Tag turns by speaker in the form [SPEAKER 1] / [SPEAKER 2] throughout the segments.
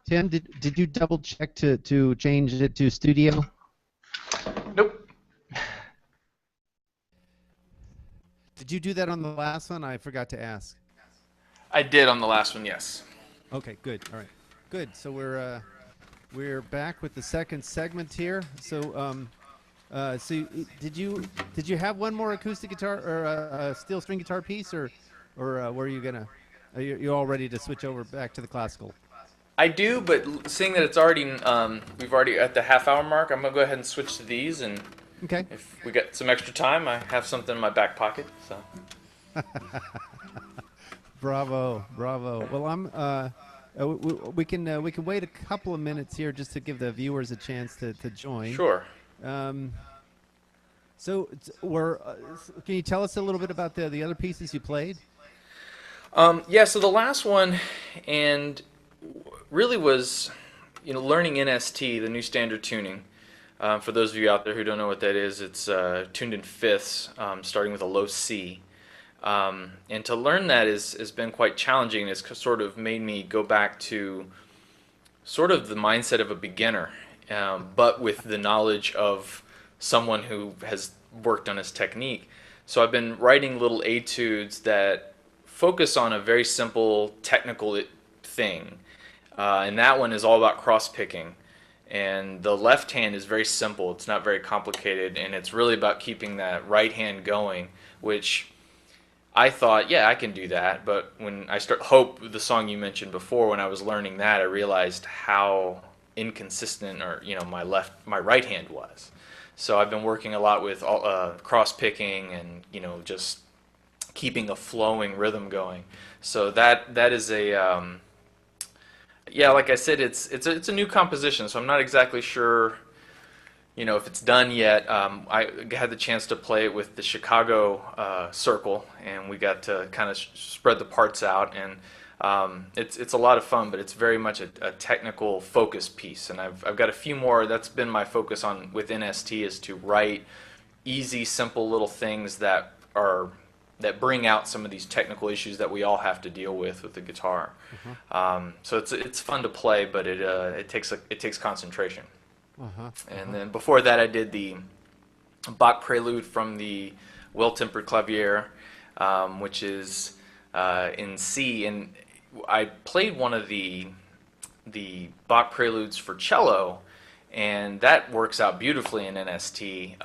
[SPEAKER 1] Tim, did you double check to change it to studio?
[SPEAKER 2] Nope.
[SPEAKER 1] Did you do that on the last one? I forgot to ask.
[SPEAKER 2] I did on the last one, yes.
[SPEAKER 1] Okay, good. All right, good. So we're back with the second segment here. Did you have one more acoustic guitar or a steel string guitar piece, or were you gonna? Are you all ready to switch over back to the classical?
[SPEAKER 2] I do, but seeing that it's already we've already at the half-hour mark, I'm gonna go ahead and switch to these, and
[SPEAKER 1] Okay.
[SPEAKER 2] if we get some extra time, I have something in my back pocket. So
[SPEAKER 1] Bravo, bravo. Well, we can wait a couple of minutes here just to give the viewers a chance to join.
[SPEAKER 2] sure.
[SPEAKER 1] Um, can you tell us a little bit about the other pieces you played?
[SPEAKER 2] Yeah. So the last one, and really was, learning NST, the new standard tuning. For those of you out there who don't know what that is, it's tuned in fifths, starting with a low C. And to learn that has been quite challenging. It's sort of made me go back to sort of the mindset of a beginner, but with the knowledge of someone who has worked on his technique. So I've been writing little etudes that focus on a very simple technical thing. And that one is all about cross picking. And the left hand is very simple, it's not very complicated, and it's really about keeping that right hand going, which I thought, yeah, I can do that. But when I start Hope, the song you mentioned before, when I was learning that, I realized how inconsistent, or my right hand was. So I've been working a lot with cross picking, and just keeping a flowing rhythm going. So that is a yeah, like I said, it's a new composition, so I'm not exactly sure, if it's done yet. I had the chance to play it with the Chicago Circle, and we got to kind of spread the parts out, and it's a lot of fun, but it's very much a technical focus piece, and I've got a few more. That's been my focus on with NST, is to write easy, simple little things that bring out some of these technical issues that we all have to deal with the guitar.
[SPEAKER 1] Uh-huh.
[SPEAKER 2] So it's fun to play, but it takes concentration.
[SPEAKER 1] Uh-huh.
[SPEAKER 2] And
[SPEAKER 1] Uh-huh.
[SPEAKER 2] then before that, I did the Bach Prelude from the Well-Tempered Clavier, which is in C, and I played one of the Bach Preludes for cello, and that works out beautifully in NST.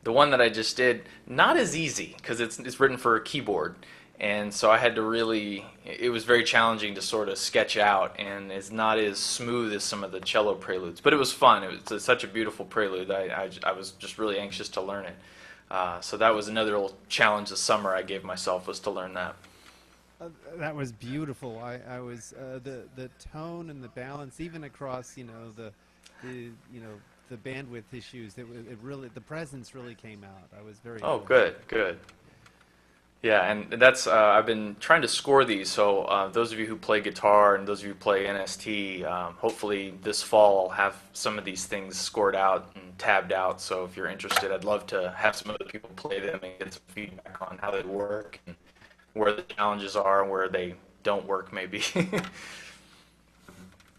[SPEAKER 2] The one that I just did, not as easy, because it's written for a keyboard, and so I had to really. It was very challenging to sort of sketch out, and it's not as smooth as some of the cello preludes. But it was fun. It was such a beautiful prelude. I was just really anxious to learn it. So that was another little challenge this summer I gave myself, was to learn that.
[SPEAKER 1] That was beautiful. I was the tone and the balance, even across the bandwidth issues. It really, the presence really came out. I was very
[SPEAKER 2] Oh,
[SPEAKER 1] impressed.
[SPEAKER 2] good, good. Yeah, and that's I've been trying to score these. So those of you who play guitar and those of you who play NST, hopefully this fall I'll have some of these things scored out and tabbed out. So if you're interested, I'd love to have some other people play them and get some feedback on how they work and where the challenges are and where they don't work, maybe.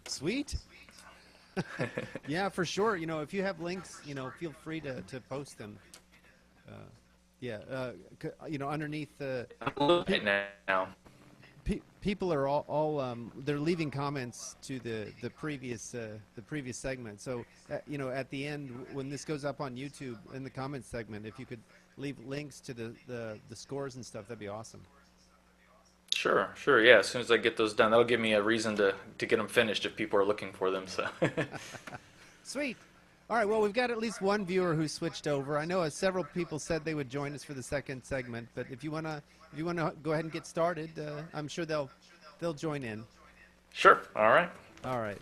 [SPEAKER 1] Sweet. Yeah, for sure. If you have links, feel free to post them. Uh, yeah, underneath the
[SPEAKER 2] I'm looking
[SPEAKER 1] pe-
[SPEAKER 2] at it now.
[SPEAKER 1] people are all they're leaving comments to the previous segment. So at the end, when this goes up on YouTube in the comments segment, if you could leave links to the scores and stuff, that'd be awesome.
[SPEAKER 2] Sure, sure. Yeah, as soon as I get those done, that'll give me a reason to get them finished if people are looking for them. So.
[SPEAKER 1] Sweet. All right. Well, we've got at least one viewer who switched over. I know several people said they would join us for the second segment, but if you wanna go ahead and get started, I'm sure they'll join in.
[SPEAKER 2] Sure. All right.
[SPEAKER 1] All right.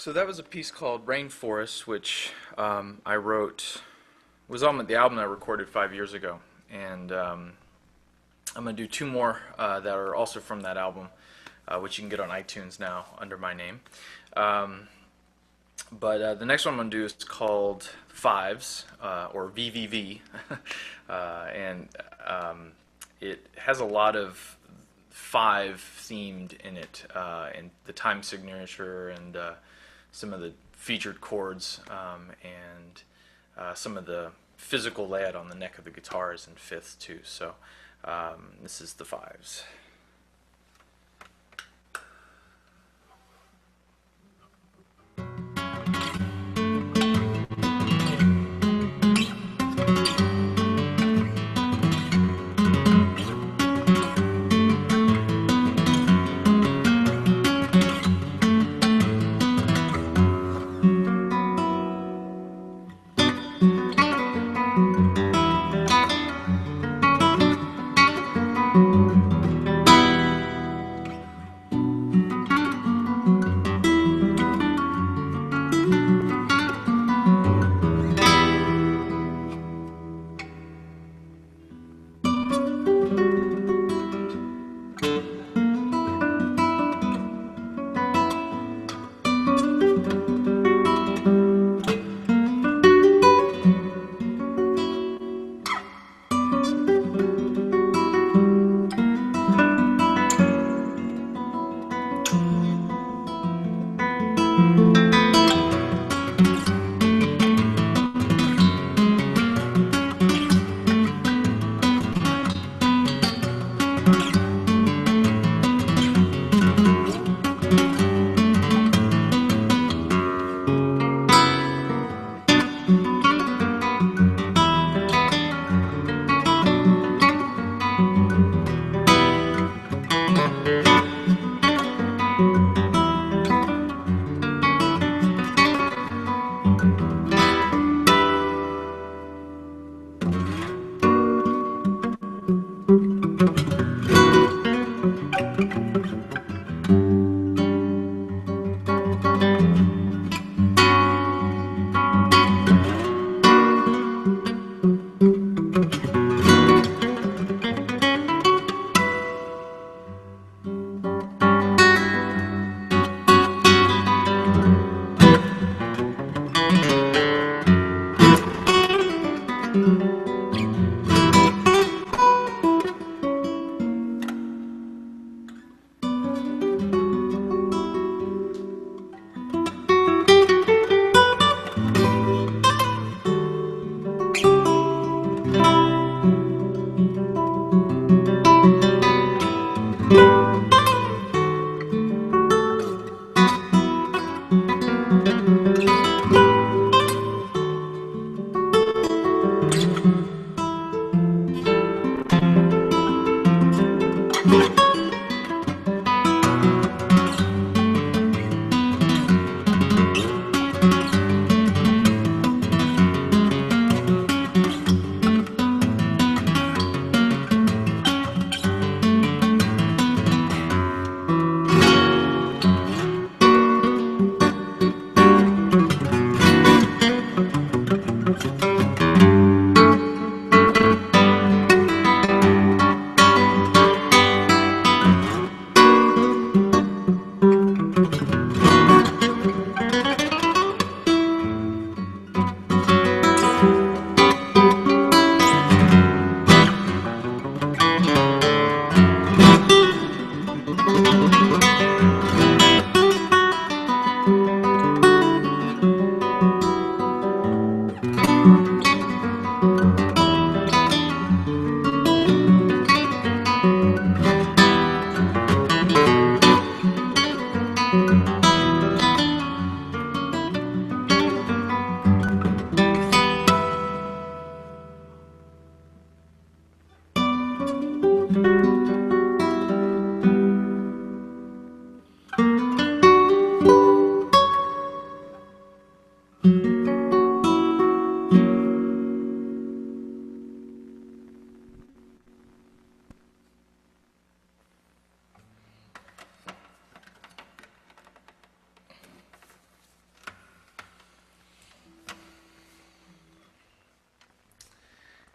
[SPEAKER 2] So that was a piece called Rainforest, which I wrote, was on the album I recorded 5 years ago. And I'm going to do two more that are also from that album, which you can get on iTunes now under my name. But the next one I'm going to do is called Fives, or VVV. And it has a lot of five themed in it, and the time signature and some of the featured chords, and some of the physical layout on the neck of the guitar is in fifths too. So this is the fives.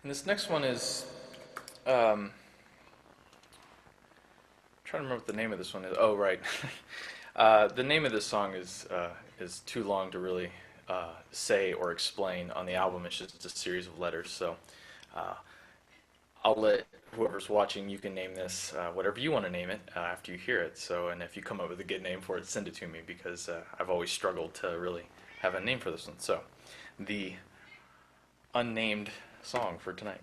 [SPEAKER 2] And this next one is, trying to remember what the name of this one is. Oh, right. The name of this song is too long to really say or explain on the album. It's just a series of letters. So I'll let whoever's watching, you can name this whatever you want to name it after you hear it. So, and if you come up with a good name for it, send it to me, because I've always struggled to really have a name for this one. So, the unnamed song for tonight.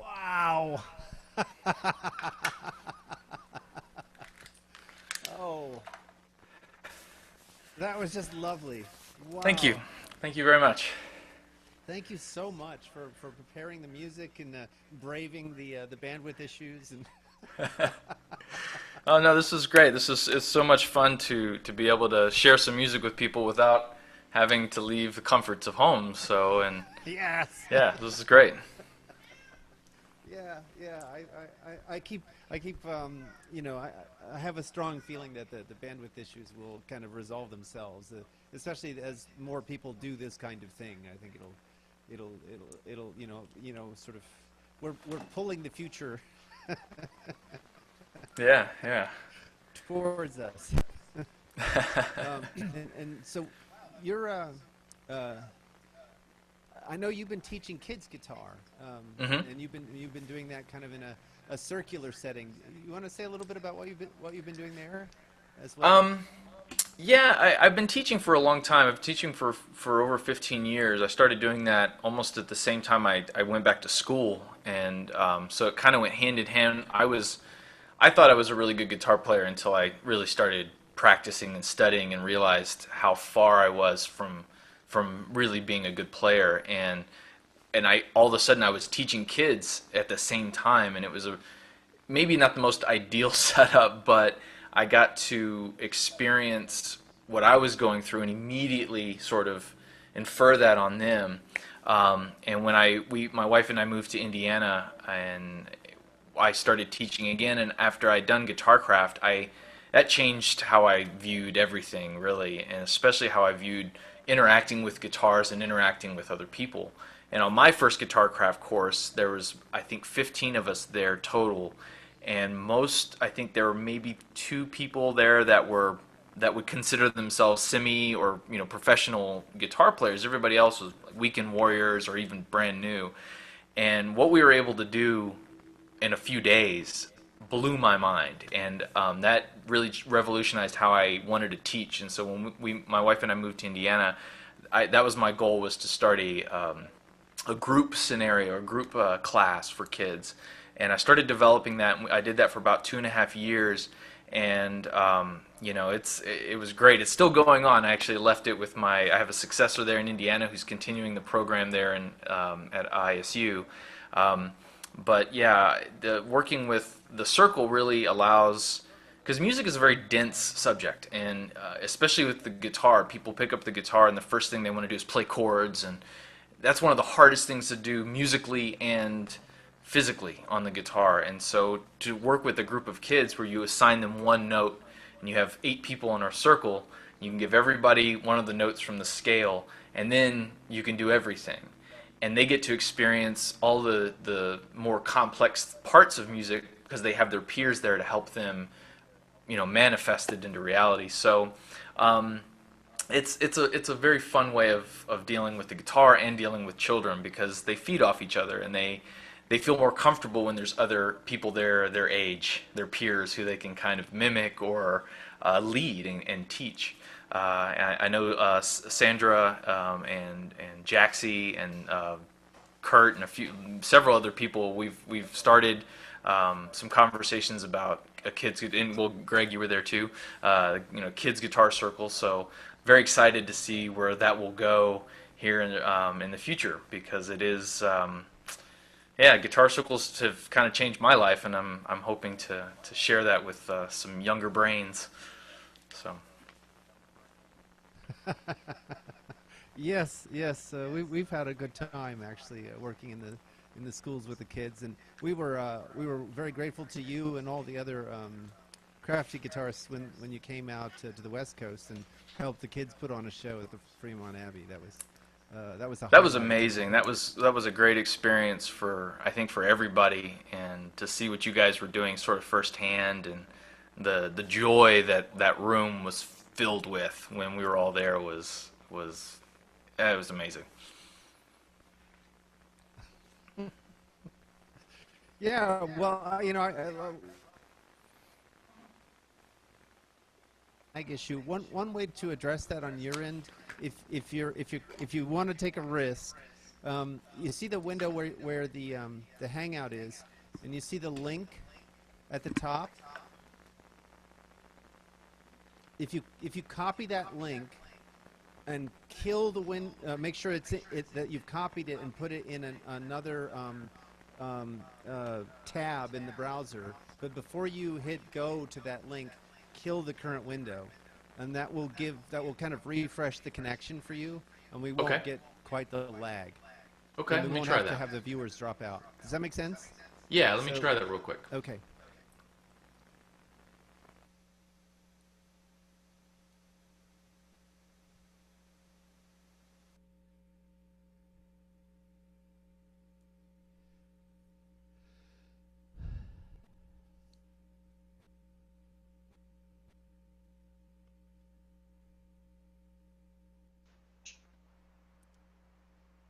[SPEAKER 1] Wow. Oh, that was just lovely.
[SPEAKER 2] Thank you.
[SPEAKER 1] Wow.
[SPEAKER 2] Thank you very much.
[SPEAKER 1] Thank you so much for preparing the music and braving the bandwidth issues. And
[SPEAKER 2] Oh no, this is great. It's so much fun to be able to share some music with people without having to leave the comforts of home. So, and
[SPEAKER 1] yes.
[SPEAKER 2] yeah, this is great.
[SPEAKER 1] Yeah, yeah. I keep you know, I have a strong feeling that the bandwidth issues will kind of resolve themselves, especially as more people do this kind of thing. I think it'll sort of we're pulling the future
[SPEAKER 2] Yeah, yeah.
[SPEAKER 1] towards us. And so you're I know you've been teaching kids guitar,
[SPEAKER 2] Mhm.
[SPEAKER 1] and you've been doing that kind of in a circular setting. You want to say a little bit about what you've been doing there, as well?
[SPEAKER 2] Yeah, I've been teaching for a long time. I've been teaching for over 15 years. I started doing that almost at the same time I went back to school, and so it kind of went hand in hand. I thought I was a really good guitar player until I really started practicing and studying and realized how far I was from really being a good player. And I all of a sudden I was teaching kids at the same time, and it was maybe not the most ideal setup, but I got to experience what I was going through and immediately sort of infer that on them. And when my wife and I moved to Indiana, and I started teaching again, and after I'd done GuitarCraft, that changed how I viewed everything, really, and especially how I viewed interacting with guitars and interacting with other people. And on my first guitar craft course, there was, I think, 15 of us there total, and most, I think there were maybe two people there that would consider themselves semi or professional guitar players. Everybody else was weekend warriors or even brand new. And what we were able to do in a few days blew my mind, and that really revolutionized how I wanted to teach. And so when my wife and I moved to Indiana, that was my goal, was to start a group scenario, a group class for kids. And I started developing that. And I did that for about 2.5 years, and it was great. It's still going on. I actually left it with I have a successor there in Indiana who's continuing the program there at ISU. But yeah, working with the circle really allows, because music is a very dense subject, and especially with the guitar, people pick up the guitar and the first thing they want to do is play chords, and that's one of the hardest things to do musically and physically on the guitar. And so to work with a group of kids where you assign them one note, and you have 8 people in our circle, you can give everybody one of the notes from the scale, and then you can do everything. And they get to experience all the more complex parts of music because they have their peers there to help them, manifest it into reality. So it's a very fun way of dealing with the guitar and dealing with children, because they feed off each other, and they feel more comfortable when there's other people there their age, their peers, who they can kind of mimic or lead and teach. I know Sandra and Jaxie and Kurt and several other people. We've started some conversations about a kids, and well, Greg, you were there too. Kids guitar circle. So very excited to see where that will go here in the future, because it is. Guitar circles have kind of changed my life, and I'm hoping to share that with some younger brains. So.
[SPEAKER 1] Yes, yes. We've had a good time actually working in the schools with the kids, and we were very grateful to you and all the other crafty guitarists when you came out to the West Coast and helped the kids put on a show at the Fremont Abbey. That was a
[SPEAKER 2] That was
[SPEAKER 1] highlight.
[SPEAKER 2] amazing. That was a great experience I think for everybody, and to see what you guys were doing sort of firsthand, and the joy that room was filled with when we were all there it was amazing.
[SPEAKER 1] Yeah, well, lag issue. One way to address that on your end, if you want to take a risk, you see the window where the Hangout is, and you see the link at the top. If you copy that link and kill make sure that you've copied it and put it in another tab in the browser. But before you hit go to that link, kill the current window, and that will kind of refresh the connection for you, and we won't
[SPEAKER 2] Okay.
[SPEAKER 1] get quite the lag.
[SPEAKER 2] Okay,
[SPEAKER 1] And
[SPEAKER 2] let
[SPEAKER 1] we
[SPEAKER 2] me
[SPEAKER 1] won't
[SPEAKER 2] try
[SPEAKER 1] have to
[SPEAKER 2] that.
[SPEAKER 1] have the viewers drop out. Does that make sense?
[SPEAKER 2] Yeah, let me
[SPEAKER 1] So-
[SPEAKER 2] try that real quick.
[SPEAKER 1] Okay.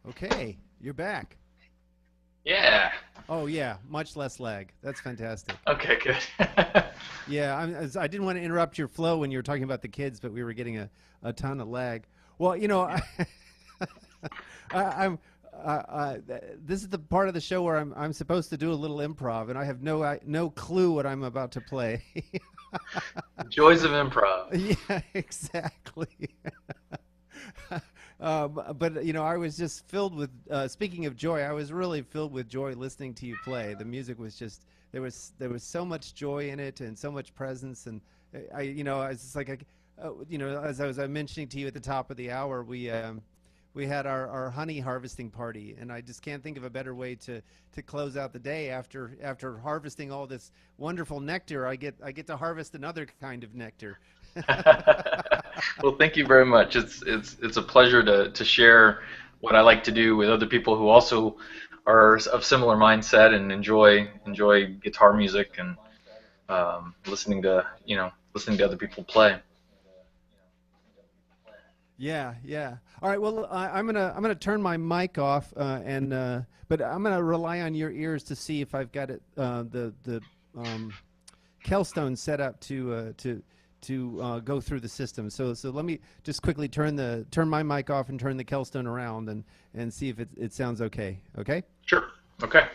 [SPEAKER 1] Okay, you're back.
[SPEAKER 2] Yeah.
[SPEAKER 1] Oh yeah, much less lag. That's fantastic.
[SPEAKER 2] Okay, good.
[SPEAKER 1] Yeah, I didn't want to interrupt your flow when you were talking about the kids, but we were getting a ton of lag. Well, I'm this is the part of the show where I'm supposed to do a little improv, and I have no clue what I'm about to play.
[SPEAKER 2] Joys of improv.
[SPEAKER 1] Yeah, exactly. But I was just filled with. Speaking of joy, I was really filled with joy listening to you play. The music was just there was so much joy in it and so much presence, and I was just like, as I was mentioning to you at the top of the hour, we had our honey harvesting party, and I just can't think of a better way to close out the day after harvesting all this wonderful nectar. I get to harvest another kind of nectar.
[SPEAKER 2] Well, thank you very much. It's a pleasure to share what I like to do with other people who also are of similar mindset and enjoy guitar music and listening to listening to other people play.
[SPEAKER 1] Yeah, yeah. All right. Well, I'm gonna turn my mic off, but I'm gonna rely on your ears to see if I've got it the Kelstone set up to go through the system. So let me just quickly turn my mic off and turn the Kelstone around and see if it sounds okay. Okay.
[SPEAKER 2] Sure. Okay.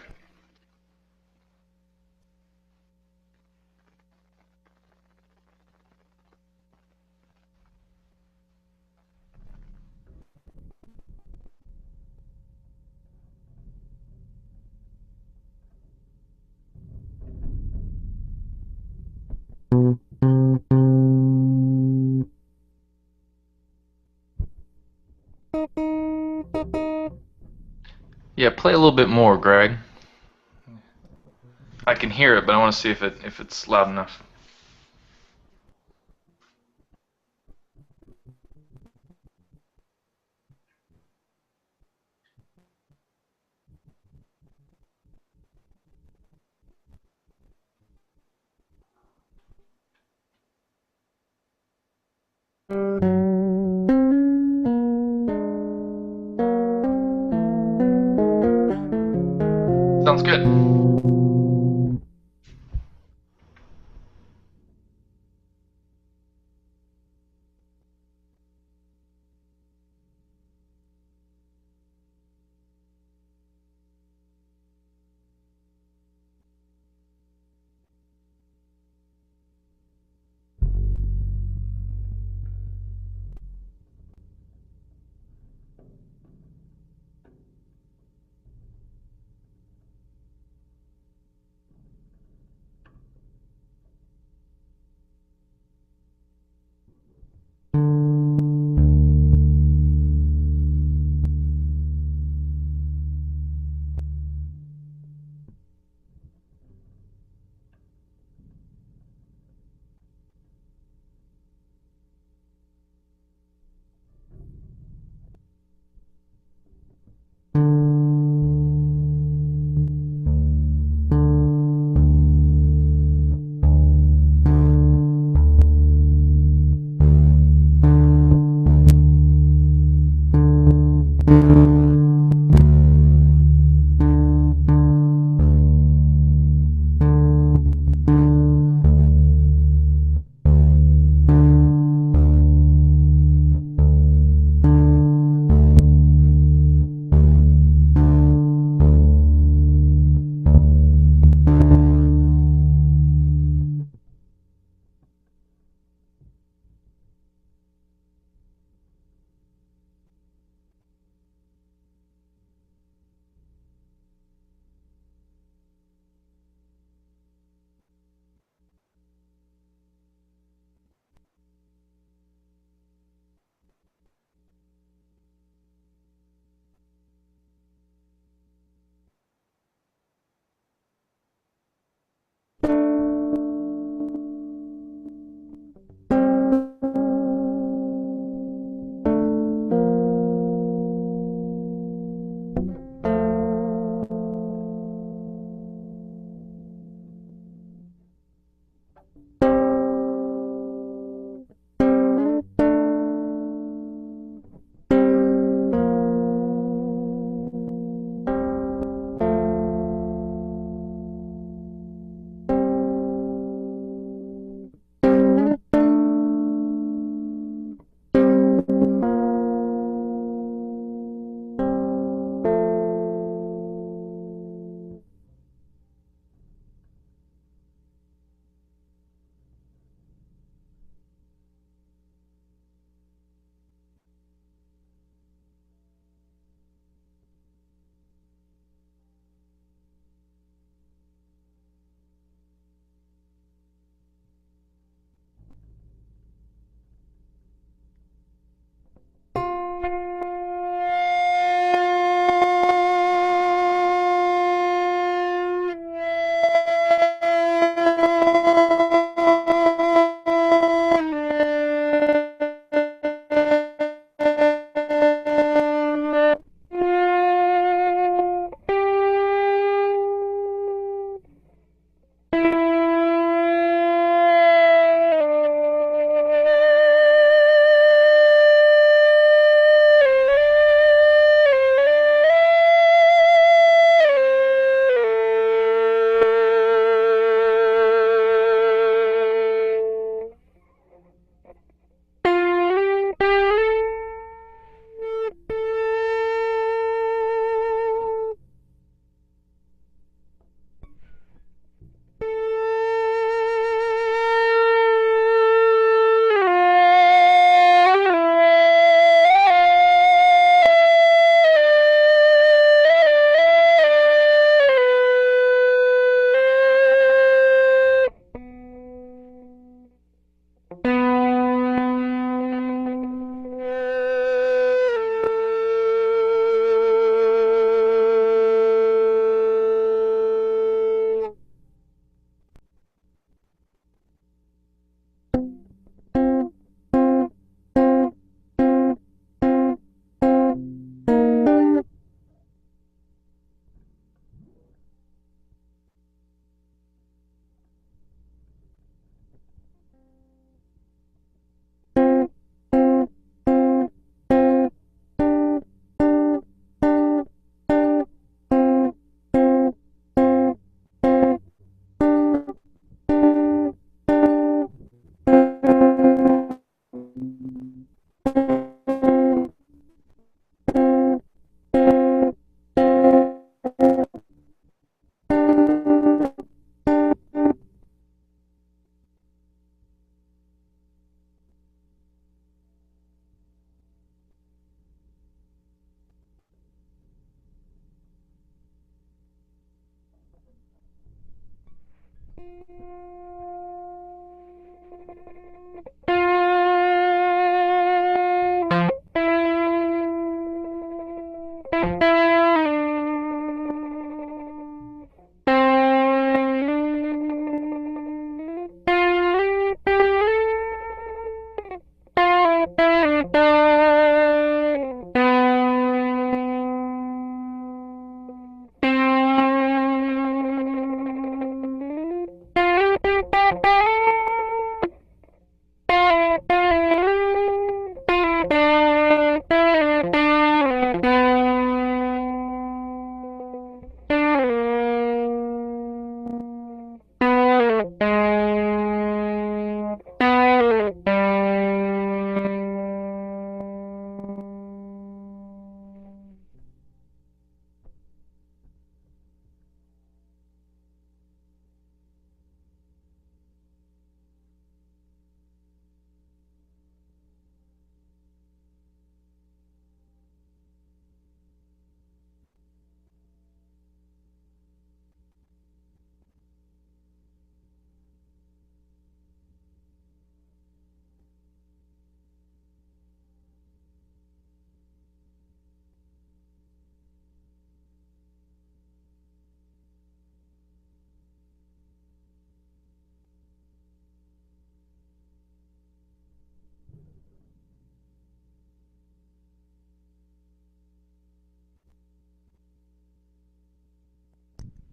[SPEAKER 2] Yeah, play a little bit more, Greg. I can hear it, but I want to see if it's loud enough. Sounds good.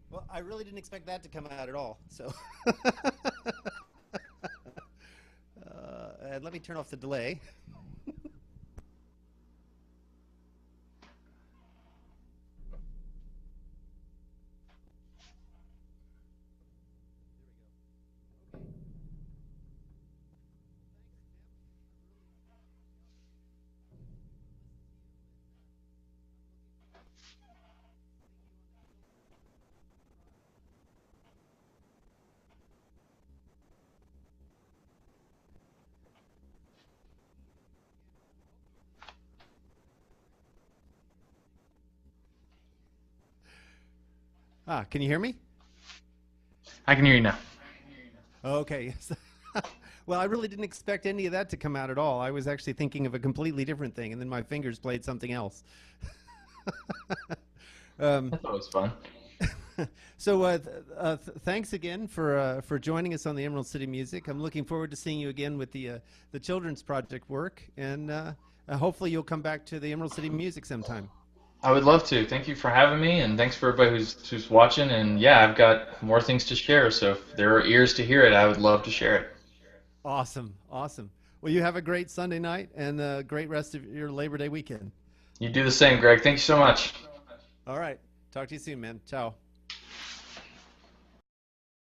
[SPEAKER 1] Well, I really didn't expect that to come out at all. So, and let me turn off the delay. Can you hear me?
[SPEAKER 2] I can hear you now.
[SPEAKER 1] Okay. Well, I really didn't expect any of that to come out at all. I was actually thinking of a completely different thing, and then my fingers played something else.
[SPEAKER 2] That's always fun.
[SPEAKER 1] So, thanks again for joining us on the Emerald City Music. I'm looking forward to seeing you again with the children's project work, and hopefully you'll come back to the Emerald City Music sometime.
[SPEAKER 2] I would love to. Thank you for having me, and thanks for everybody who's watching. And yeah, I've got more things to share. So if there are ears to hear it, I would love to share it.
[SPEAKER 1] Awesome, awesome. Well, you have a great Sunday night and a great rest of your Labor Day weekend.
[SPEAKER 2] You do the same, Greg. Thank you so much.
[SPEAKER 1] All right. Talk to you soon, man. Ciao.